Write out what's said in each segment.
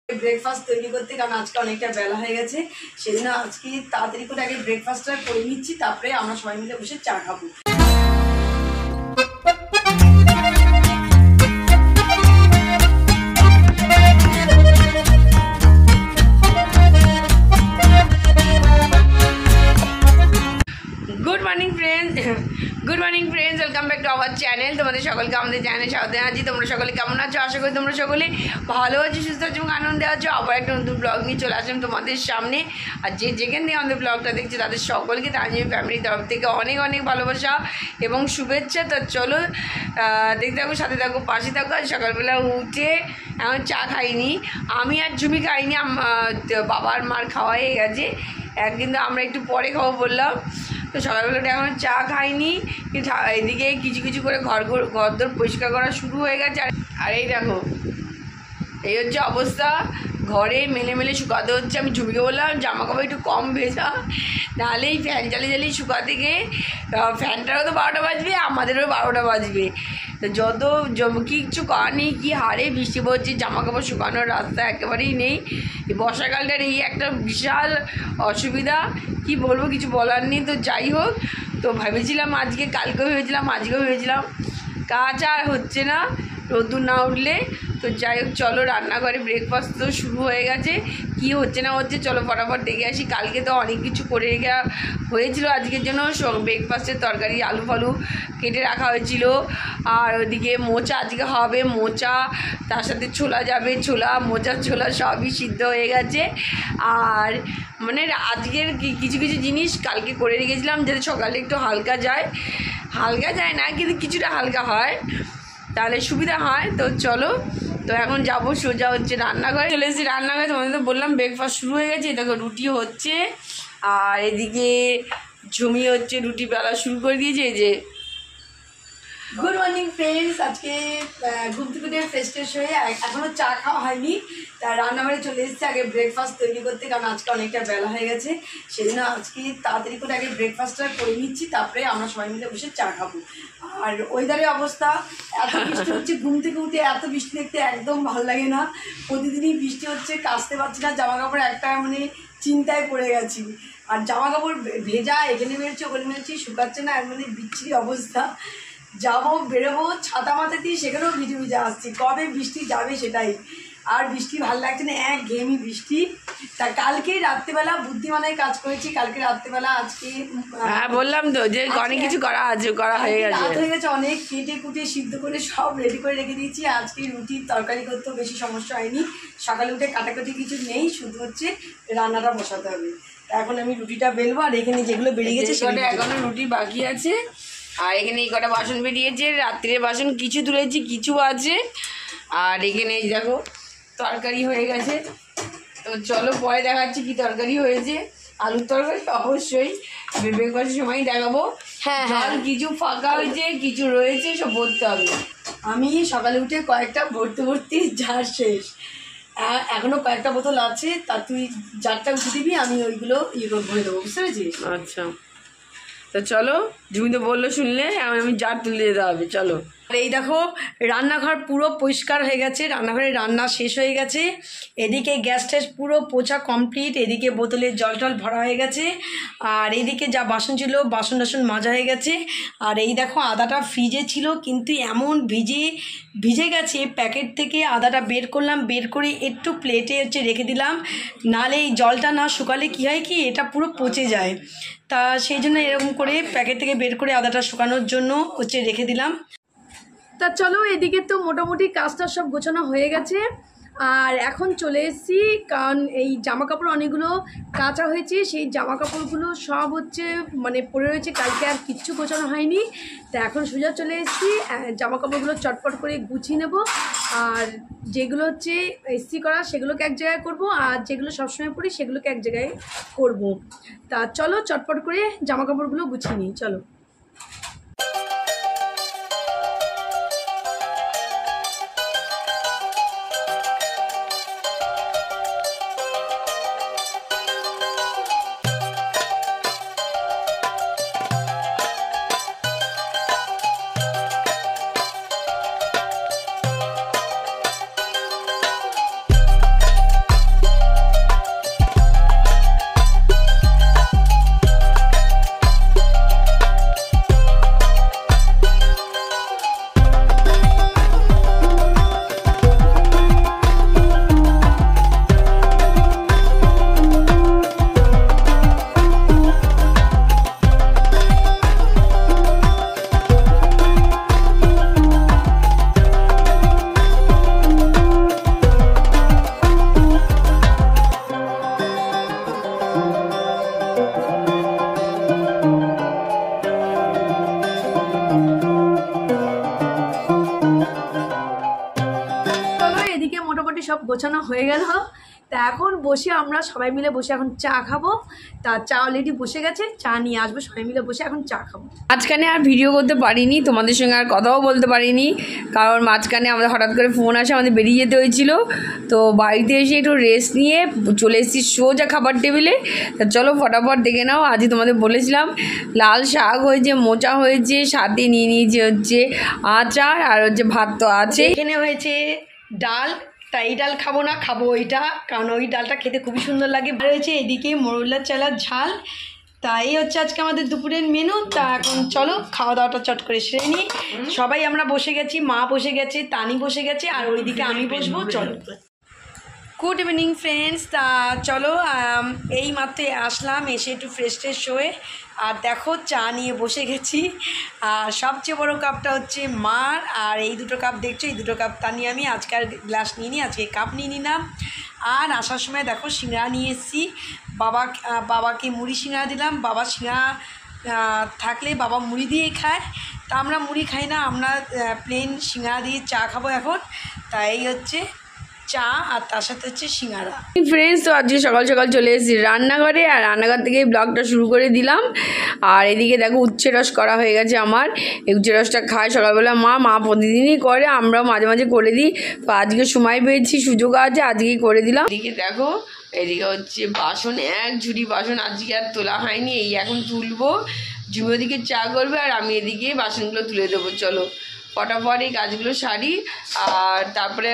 Breakfast তৈরি করতে, কারণ আজকে অনেকটা বেলা হয়ে গেছে, সেজন্য আজকে তাড়াতাড়ি করে আগে ব্রেকফাস্টটা করে নিচ্ছি, তারপরে আমরা সবাই মিলে বসে চা খাবো। Good morning friends, welcome back to our channel. তোমাদের সকলকে আমাদের চ্যানেলে স্বাগত জানাচ্ছি। তোমরা সকলে কেমন আছো? আশা করি তোমরা সকলে ভালো আছো, সুস্থ আছো এবং আনন্দে আছো। আবার একটা নতুন ব্লগ নিয়ে চলে আসলাম তোমাদের সামনে। আর যেখান থেকে আমাদের ব্লগটা দেখছি তাদের সকলকে তানজিম ফ্যামিলির তরফ থেকে অনেক অনেক ভালোবাসা এবং শুভেচ্ছা। তো চলো দেখতে থাকো, সাথে থাকো, পাশে থাকো। আর সকালবেলা উঠে এখন চা খাইনি, আমি আর ঝুমি খাইনি, বাবার মার খাওয়া হয়ে গেছে, কিন্তু আমরা একটু পরে খাবো বললাম। তো সকালবেলাটা এখন চা খাইনি, কিন্তু এদিকে কিছু কিছু করে ঘরদোর পরিষ্কার করা শুরু হয়ে গেছে। আর এই দেখো, এই হচ্ছে অবস্থা, ঘরে মেলে শুকাতে হচ্ছে। আমি ঝুমিকে বললাম জামা কাপড় একটু কম ভেজা, নাহলে এই ফ্যান চালিয়ে শুকাতে গিয়ে ফ্যানটারও তো 12টা বাজবে, আমাদেরও 12টা বাজবে। তো কিচ্ছু করার নেই, কী হারে বৃষ্টি পড়ছে, জামা কাপড় শুকানোর রাস্তা একেবারেই নেই। এই বর্ষাকালটার এই একটা বিশাল অসুবিধা, কি বলবো, কিছু বলার নেই। তো যাই হোক, তো ভেবেছিলাম কালকেও ভেবেছিলাম, আজকেও ভেবেছিলাম, কাজ আর হচ্ছে না রোদ্দুর না উঠলে। তো যাই হোক, চলো রান্নাঘরে ব্রেকফাস্ট তো শুরু হয়ে গেছে, কি হচ্ছে না হচ্ছে চলো ফটাফট দেখে আসি। কালকে তো অনেক কিছু করে রেখে হয়েছিল আজকের জন্য, ব্রেকফাস্টের তরকারি আলু ফালু কেটে রাখা হয়েছিল। আর ওদিকে মোচা আজকে হবে, মোচা তার সাথে ছোলা যাবে, ছোলা সবই সিদ্ধ হয়ে গেছে। আর মানে আজকের কিছু কিছু জিনিস কালকে করে রেখেছিলাম, যাতে সকালে একটু হালকা যায় না, কিন্তু কিছুটা হালকা হয়, তাহলে সুবিধা হয়। তো চলো, তো এখন যাবো সোজা হচ্ছে রান্নাঘরে, চলে এসেছি রান্নাঘরে। তোমাদের তো বললাম ব্রেকফাস্ট শুরু হয়ে গেছে, দেখো রুটি হচ্ছে, আর এদিকে ঝুমি হচ্ছে রুটি বেলা শুরু করে দিয়েছে। এই যে গুড মর্নিং ফ্রেন্ডস, আজকে ঘুম থেকে ফ্রেশ হয়ে এখনও চা খাওয়া হয়নি, তা রান্নাঘরে চলে এসেছি আগে ব্রেকফাস্ট তৈরি করতে, কারণ আজকে অনেকটা বেলা হয়ে গেছে, সেজন্য আজকে তাড়াতাড়ি করে আগে ব্রেকফাস্টটা করে নিচ্ছি, তারপরে আমরা সবাই মিলে বসে চা খাবো। আর ওয়েদারের অবস্থা, এত বৃষ্টি হচ্ছে, ঘুম থেকে উঠে এত বৃষ্টি দেখতে একদম ভালো লাগে না। প্রতিদিনই বৃষ্টি হচ্ছে, কাচতে পারছি না জামা কাপড়, একটা মানে চিন্তায় পড়ে গেছি। আর জামা কাপড় ভেজা, এখানে মেরেছি ওখানে মেরেছি, শুকাচ্ছে না, মানে বিচ্ছিরি অবস্থা। যাবো বেরোবো ছাতা মাথা দিয়ে, সেখানেও ভিজে আসছি, কবে বৃষ্টি যাবে সেটাই। আর বৃষ্টি ভালো লাগছে না, ঘেমি বৃষ্টি। তা কালকে রাত্রেবেলা বুদ্ধিমানের কাজ করেছি, কালকে রাত্রেবেলা আজকে বললাম তো যে অনেক কিছু করা হয়ে গেছে, রাত হয়ে গেছে, অনেক কেটে কুটে সিদ্ধ করে সব রেডি করে রেখে দিয়েছি। আজকে রুটির তরকারি করতেও বেশি সমস্যা হয়নি, সকালে উঠে কাটাকাটি কিছু নেই, শুধু হচ্ছে রান্নাটা বসাতে হবে। এখন আমি রুটিটা বেলবো, আর এখানে যেগুলো বেরিয়ে গেছে সেটা এখনো রুটি বাকি আছে। আর এখানে এই কটা বাসন বেরিয়েছে, রাত্রের বাসন কিছু তুলেছি, কিছু আছে। আর এখানে এই দেখো তরকারি হয়ে গেছে। তো চলো পরে দেখাচ্ছি কি তরকারি হয়েছে। আলুর তরকারি অবশ্যই ব্রেকফাস্টের সময় দেখাবো। হ্যাঁ, কিছু ফাঁকা হয়েছে, কিছু রয়েছে, সব ভরতে হবে। আমি সকালে উঠে কয়েকটা ভর্তি জার শেষ, এখনো কয়েকটা বোতল আছে, তা তুই জারটা উঠে দিবি, আমি ওইগুলো ভরে দেবো, বুঝতে পেরেছিস? আচ্ছা, তো চলো, ঝুমি তো বললো শুনলে, আমি জার তুলে দিতে হবে, চলো। আর এই দেখো রান্নাঘর পুরো পরিষ্কার হয়ে গেছে, রান্নাঘরে রান্না শেষ হয়ে গেছে, এদিকে গ্যাস ট্যাস পুরো পোছা কমপ্লিট, এদিকে বোতলে জল ভরা হয়ে গেছে, আর এইদিকে যা বাসন ছিল বাসন টাসন মাজা হয়ে গেছে। আর এই দেখো আদাটা ফ্রিজে ছিল, কিন্তু এমন ভিজে গেছে, প্যাকেট থেকে আদাটা বের করলাম, বের করে একটু প্লেটে হচ্ছে রেখে দিলাম, নাহলে এই জলটা না শুকালে কী হয় কি, এটা পুরো পচে যায়। তা সেই জন্য এরকম করে প্যাকেট থেকে বের করে আদাটা শুকানোর জন্য হচ্ছে রেখে দিলাম। তা চলো, এদিকে তো মোটামুটি কাজটা সব গোছানো হয়ে গেছে। আর এখন চলে এসেছি, কারণ এই জামা কাপড় অনেকগুলো কাচা হয়েছে, সেই জামা কাপড়গুলো সব হচ্ছে মানে পড়ে রয়েছে, কালকে আর কিচ্ছু গোছানো হয়নি। তা এখন সোজা চলে এসেছি জামা কাপড়গুলো চটপট করে গুছিয়ে নেব, আর যেগুলো হচ্ছে ইস্ত্রি করা সেগুলোকে এক জায়গায় করব, আর যেগুলো সবসময় পরি সেগুলোকে এক জায়গায় করব। তা চলো চটপট করে জামা কাপড়গুলো গুছিয়ে নিই, চলো। গোছানো হয়ে গেল। তা এখন বসে আমরা সবাই মিলে বসে এখন চা খাবো। তা চা অলরেডি বসে গেছে, চা নিয়ে আসবো, সবাই মিলে বসে এখন চা খাবো। মাঝখানে আর ভিডিও করতে পারিনি, তোমাদের সঙ্গে আর কথাও বলতে পারিনি, কারণ মাঝখানে আমাদের হঠাৎ করে ফোন আসে, আমাদের বেরিয়ে যেতে হয়েছিল। তো বাড়িতে এসে একটু রেস্ট নিয়ে চলে এসেছি সোজা খাবার টেবিলে। তা চলো ফটাফট দেখে নাও। আজকে তোমাদের বলেছিলাম লাল শাক হয়েছে, মোচা হয়েছে, সাথে নিয়ে নিয়েছে হচ্ছে আচার, আর হচ্ছে ভাত তো আছে। এখানে হয়েছে ডাল, তা এই ডাল খাবো না, খাবো ওইটা, কারণ ওই ডালটা খেতে খুবই সুন্দর লাগে। রয়েছে এদিকে মোরলার চালার ঝাল। তা এই হচ্ছে আজকে আমাদের দুপুরের মেনু। তা এখন চলো খাওয়া দাওয়াটা চট করে সেরে নিই। সবাই আমরা বসে গেছি, মা বসে গেছে, তানি বসে গেছে, আর ওইদিকে আমি বসবো। চলো। Good evening friends. তা চলো এই মাত্র আসলাম, এসে একটু ফ্রেশ ট্রেশ হয়ে আর দেখো চা নিয়ে বসে গেছি। আর সবচেয়ে বড় কাপটা হচ্ছে মার, আর এই দুটো কাপ দেখছো, এই দুটো কাপ তা নিয়ে আমি আজকাল গ্লাস নিয়ে নিই, আজকে কাপ নিয়ে নিলাম। আর আসার সময় দেখো সিঙ্গাড়া নিয়ে এসেছি, বাবাকে মুড়ি সিঙ্গাড়া দিলাম। বাবা সিঙ্গাড়া থাকলে বাবা মুড়ি দিয়ে খায়, তা আমরা মুড়ি খাই না, আমরা প্লেন সিঙ্গাড়া দিয়ে চা খাবো এখন। তাই এই হচ্ছে চা, আর তার সাথে হচ্ছে সিঙ্গারা। ফ্রেন্ডস, তো আজকে সকাল সকাল চলে এসেছি রান্নাঘরে, আর রান্নাঘর থেকে ব্লগটা শুরু করে দিলাম। আর এদিকে দেখো উচ্ছে রস করা হয়ে গেছে আমার। এই উচ্ছে রসটা খায় সকালবেলা মা প্রতিদিনই করে, আমরাও মাঝে মাঝে করে দিই। তো আজকে সময় পেয়েছি, সুযোগ আছে, আজকেই করে দিলাম। এদিকে দেখো, এদিকে হচ্ছে বাসন, এক ঝুড়ি বাসন আজকে আর তোলা হয়নি, এই এখন তুলবো। ঝুমি ওদিকে চা করবে, আর আমি এদিকে বাসনগুলো তুলে দেবো। চলো ফটাফট এই কাজগুলো সারি, আর তারপরে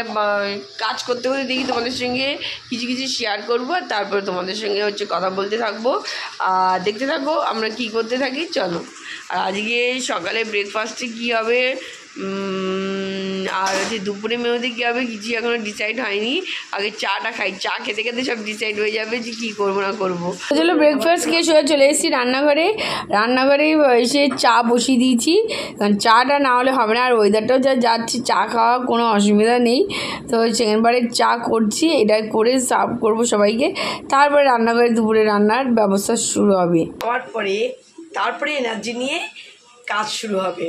কাজ করতে করতে দেখি তোমাদের সঙ্গে কিছু কিছু শেয়ার করবো, আর তারপরে তোমাদের সঙ্গে হচ্ছে কথা বলতে থাকবো, আর দেখতে থাকো আমরা কি করতে থাকি। চলো। আর আজকে সকালে ব্রেকফাস্টে কী হবে, আর হচ্ছে দুপুরে মেয়েতে কী হবে কিছু এখনও ডিসাইড হয়নি। আগে চাটা খাই, চা খেতে খেতে সব ডিসাইড হয়ে যাবে যে কী করবো না করবো। চলো ব্রেকফাস্ট খেয়ে চলে এসেছি রান্নাঘরে এসে চা বসিয়ে দিয়েছি, কারণ চাটা না হলে হবে না। আর ওয়েদারটাও যা যাচ্ছি, চা খাওয়া কোনো অসুবিধা নেই। তো সেকেন্ডবারে চা করছি, এটা করে সার্ভ করবো সবাইকে, তারপরে রান্নাঘরে দুপুরে রান্নার ব্যবস্থা শুরু হবে। খাওয়ার পরে তারপরে এনার্জি নিয়ে কাজ শুরু হবে।